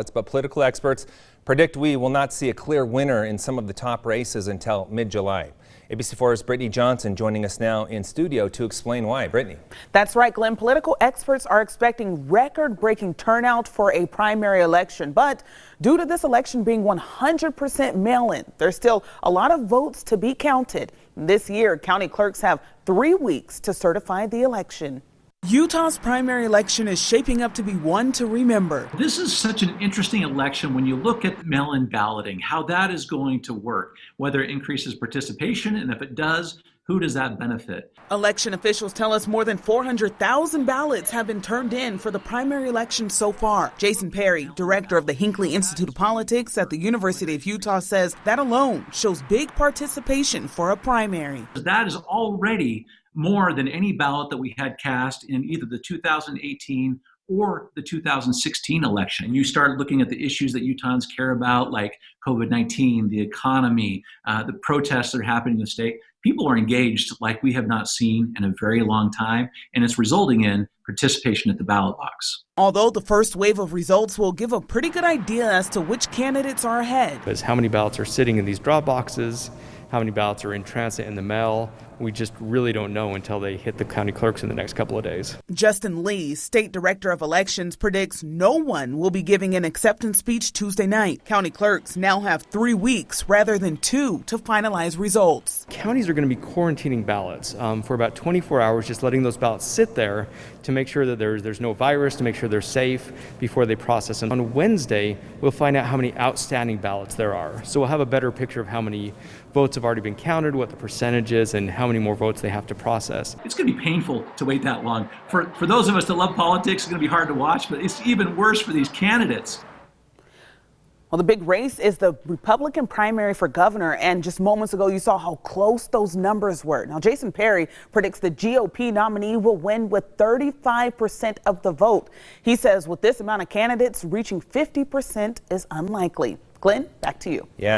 ballots, but political experts predict we will not see a clear winner in some of the top races until mid-July. ABC4's Brittany Johnson joining us now in studio to explain why. Brittany. That's right, Glenn. Political experts are expecting record-breaking turnout for a primary election. But due to this election being 100% mail-in, there's still a lot of votes to be counted. This year, county clerks have 3 weeks to certify the election. Utah's primary election is shaping up to be one to remember. This is such an interesting election when you look at mail-in balloting, how that is going to work, whether it increases participation, and if it does, who does that benefit? Election officials tell us more than 400,000 ballots have been turned in for the primary election so far. Jason Perry, director of the Hinckley Institute of Politics at the University of Utah, says that alone shows big participation for a primary. That is already more than any ballot that we had cast in either the 2018 or the 2016 election. And you start looking at the issues that Utahns care about, like COVID-19, the economy, the protests that are happening in the state. People are engaged like we have not seen in a very long time, and it's resulting in participation at the ballot box. Although the first wave of results will give a pretty good idea as to which candidates are ahead. Because how many ballots are sitting in these drop boxes, how many ballots are in transit in the mail, we just really don't know until they hit the county clerks in the next couple of days. Justin Lee, state director of elections, predicts no one will be giving an acceptance speech Tuesday night. County clerks now have 3 weeks rather than 2 to finalize results. Counties are going to be quarantining ballots for about 24 hours, just letting those ballots sit there to make sure that there's no virus, to make sure they're safe before they process them. On Wednesday, we'll find out how many outstanding ballots there are. So we'll have a better picture of how many votes have already been counted, what the percentage is, and how many more votes they have to process. It's going to be painful to wait that long. For those of us that love politics, it's going to be hard to watch, but it's even worse for these candidates. Well, the big race is the Republican primary for governor, and just moments ago you saw how close those numbers were. Now, Jason Perry predicts the GOP nominee will win with 35% of the vote. He says with this amount of candidates, reaching 50% is unlikely. Glenn, back to you. Yeah.